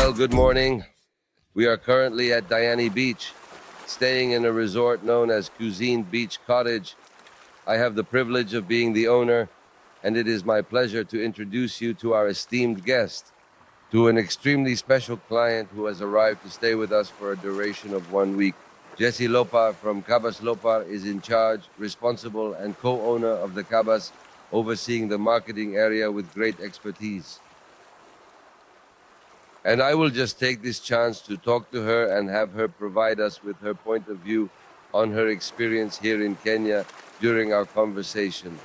Well, good morning. We are currently at Diani Beach, staying in a resort known as Kusini Beach Cottage. I have the privilege of being the owner, and it is my pleasure to introduce you to our esteemed guest, to an extremely special client who has arrived to stay with us for a duration of 1 week. Jessie Llopart from Cabas Llopart is in charge, responsible, and co-owner of the Cabas, overseeing the marketing area with great expertise. And I will just take this chance to talk to her and have her provide us with her point of view on her experience here in Kenya during our conversation.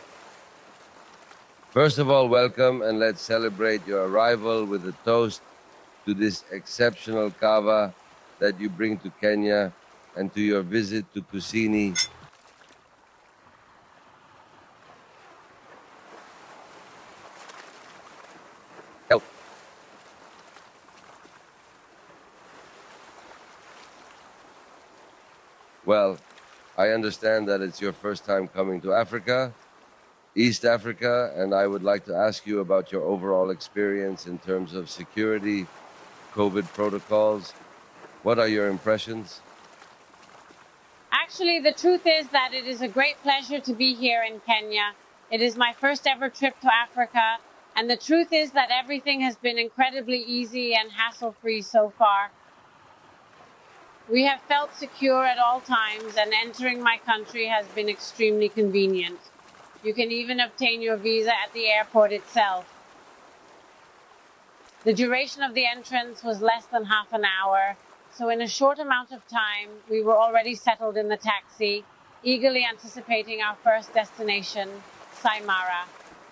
First of all, welcome, and let's celebrate your arrival with a toast to this exceptional kava that you bring to Kenya and to your visit to Kusini. Well, I understand that it's your first time coming to Africa, East Africa, and I would like to ask you about your overall experience in terms of security, COVID protocols. What are your impressions? Actually, the truth is that it is a great pleasure to be here in Kenya. It is my first ever trip to Africa, and the truth is that everything has been incredibly easy and hassle-free so far. We have felt secure at all times, and entering my country has been extremely convenient. You can even obtain your visa at the airport itself. The duration of the entrance was less than half an hour, so in a short amount of time, we were already settled in the taxi, eagerly anticipating our first destination, Saimara,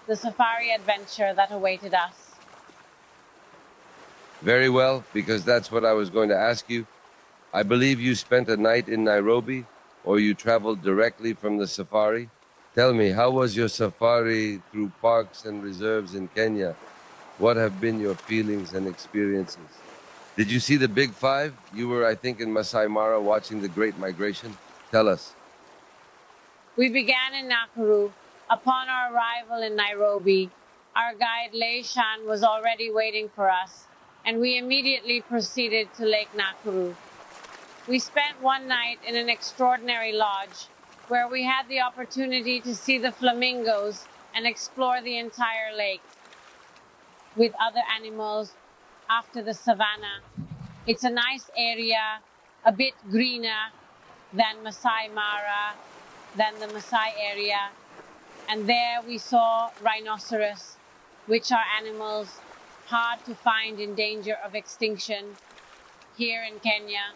the safari adventure that awaited us. Very well, because that's what I was going to ask you. I believe you spent a night in Nairobi, or you traveled directly from the safari. Tell me, how was your safari through parks and reserves in Kenya? What have been your feelings and experiences? Did you see the Big Five? You were, I think, in Masai Mara watching the Great Migration. Tell us. We began in Nakuru. Upon our arrival in Nairobi, our guide Lei Shan was already waiting for us, and we immediately proceeded to Lake Nakuru. We spent one night in an extraordinary lodge where we had the opportunity to see the flamingos and explore the entire lake with other animals after the savannah. It's a nice area, a bit greener than Masai Mara, than the Masai area. And there we saw rhinoceros, which are animals hard to find, in danger of extinction here in Kenya.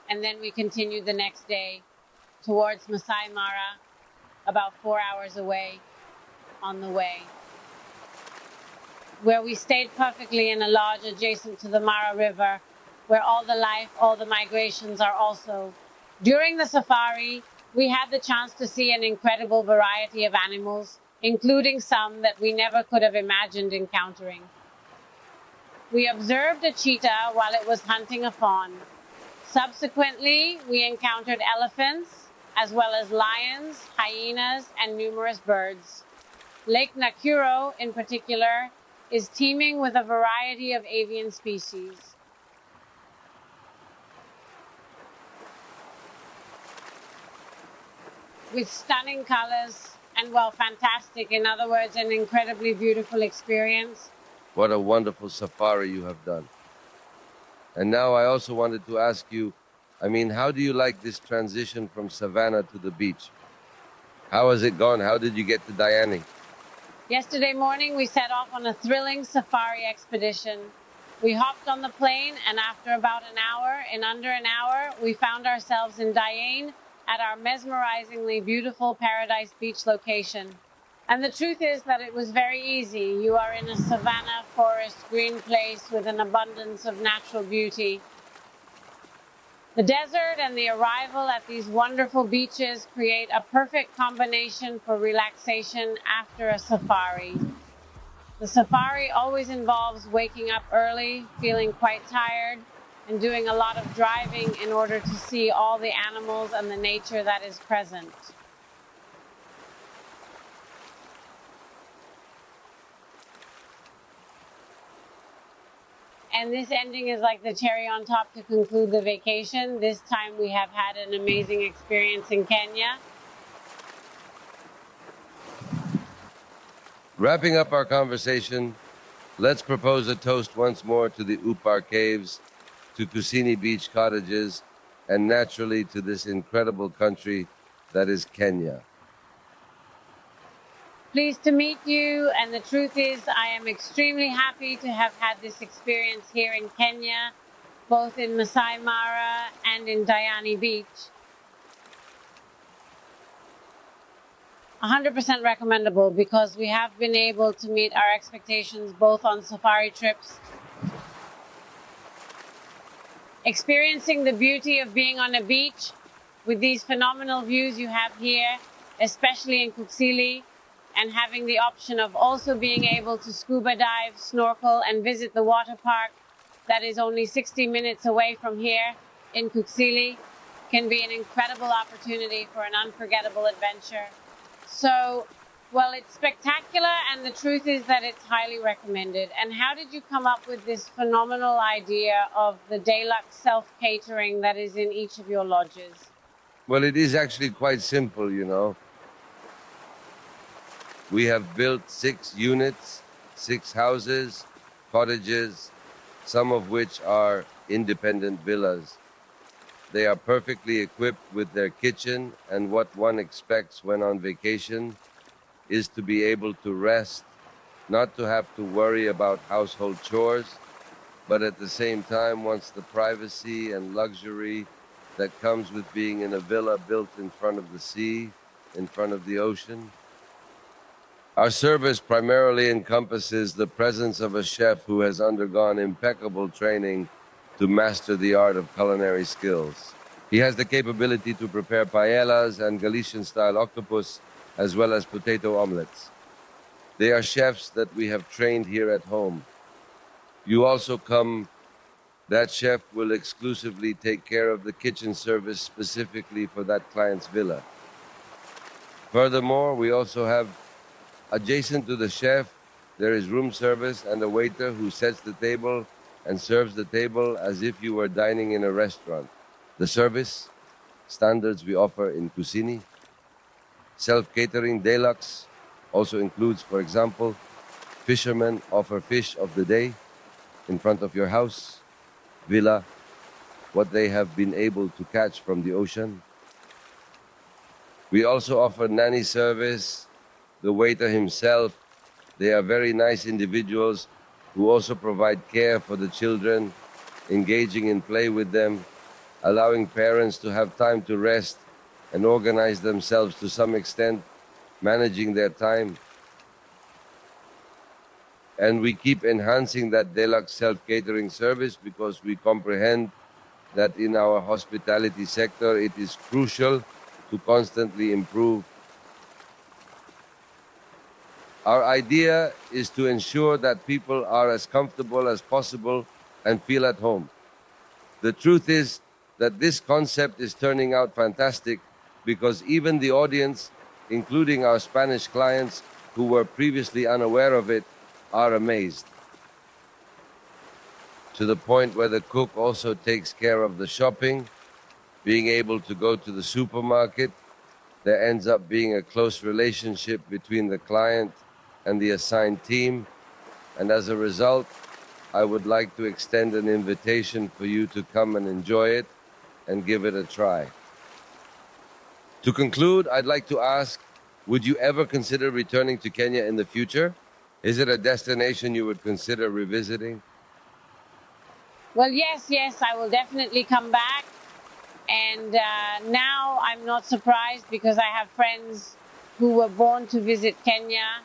And then we continued the next day towards Masai Mara, about 4 hours away on the way, where we stayed perfectly in a lodge adjacent to the Mara River, where all the life, all the migrations are also. During the safari, we had the chance to see an incredible variety of animals, including some that we never could have imagined encountering. We observed a cheetah while it was hunting a fawn. Subsequently, we encountered elephants, as well as lions, hyenas, and numerous birds. Lake Nakuru, in particular, is teeming with a variety of avian species. With stunning colors and, well, fantastic, in other words, an incredibly beautiful experience. What a wonderful safari you have done. And now I also wanted to ask you, how do you like this transition from savannah to the beach? How has it gone? How did you get to Diani? Yesterday morning, we set off on a thrilling safari expedition. We hopped on the plane, and after about an hour, in under an hour, we found ourselves in Diani at our mesmerizingly beautiful Paradise Beach location. And the truth is that it was very easy. You are in a savanna, forest, green place with an abundance of natural beauty. The desert and the arrival at these wonderful beaches create a perfect combination for relaxation after a safari. The safari always involves waking up early, feeling quite tired, and doing a lot of driving in order to see all the animals and the nature that is present. And this ending is like the cherry on top to conclude the vacation. This time we have had an amazing experience in Kenya. Wrapping up our conversation, let's propose a toast once more to the Upar Caves, to Kusini Beach Cottages, and naturally to this incredible country that is Kenya. Pleased to meet you, and the truth is I am extremely happy to have had this experience here in Kenya, both in Masai Mara and in Diani Beach. 100% recommendable because we have been able to meet our expectations both on safari trips, experiencing the beauty of being on a beach with these phenomenal views you have here, especially in Kusini, and having the option of also being able to scuba dive, snorkel, and visit the water park that is only 60 minutes away from here in Kusini can be an incredible opportunity for an unforgettable adventure. So, well, it's spectacular, and the truth is that it's highly recommended. And how did you come up with this phenomenal idea of the deluxe self-catering that is in each of your lodges? Well, it is actually quite simple, you know. We have built 6 units, 6 houses, cottages, some of which are independent villas. They are perfectly equipped with their kitchen, and what one expects when on vacation is to be able to rest, not to have to worry about household chores, but at the same time wants the privacy and luxury that comes with being in a villa built in front of the sea, in front of the ocean. Our service primarily encompasses the presence of a chef who has undergone impeccable training to master the art of culinary skills. He has the capability to prepare paellas and Galician-style octopus, as well as potato omelets. They are chefs that we have trained here at home. You also come, that chef will exclusively take care of the kitchen service specifically for that client's villa. Furthermore, we also have, adjacent to the chef, there is room service and a waiter who sets the table and serves the table as if you were dining in a restaurant. The service standards we offer in Kusini. Self-catering deluxe also includes, for example, fishermen offer fish of the day in front of your house, villa, what they have been able to catch from the ocean. We also offer nanny service, the waiter himself. They are very nice individuals who also provide care for the children, engaging in play with them, allowing parents to have time to rest and organize themselves to some extent, managing their time. And we keep enhancing that deluxe self-catering service because we comprehend that in our hospitality sector, it is crucial to constantly improve. Our idea is to ensure that people are as comfortable as possible and feel at home. The truth is that this concept is turning out fantastic because even the audience, including our Spanish clients who were previously unaware of it, are amazed. To the point where the cook also takes care of the shopping, being able to go to the supermarket. There ends up being a close relationship between the client and the assigned team. And as a result, I would like to extend an invitation for you to come and enjoy it and give it a try. To conclude, I'd like to ask, would you ever consider returning to Kenya in the future? Is it a destination you would consider revisiting? Well, yes, I will definitely come back. And now I'm not surprised because I have friends who were born to visit Kenya.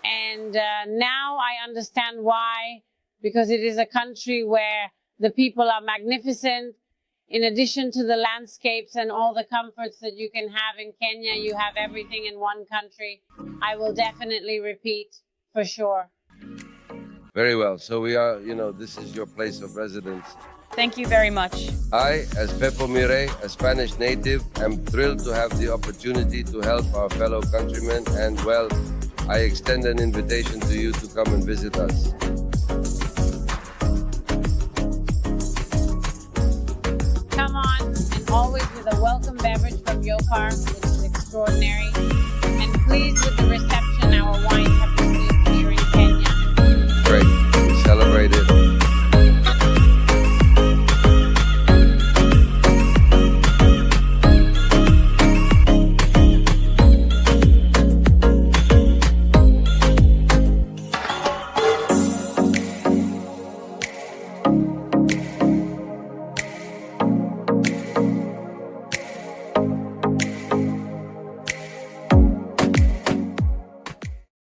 And now I understand why, because it is a country where the people are magnificent. In addition to the landscapes and all the comforts that you can have in Kenya, you have everything in one country. I will definitely repeat, for sure. Very well. So we are, this is your place of residence. Thank you very much. I, as Pepo Miret, a Spanish native, am thrilled to have the opportunity to help our fellow countrymen, and, well, I extend an invitation to you to come and visit us. far, which is extraordinary, and pleased with the reception our wines have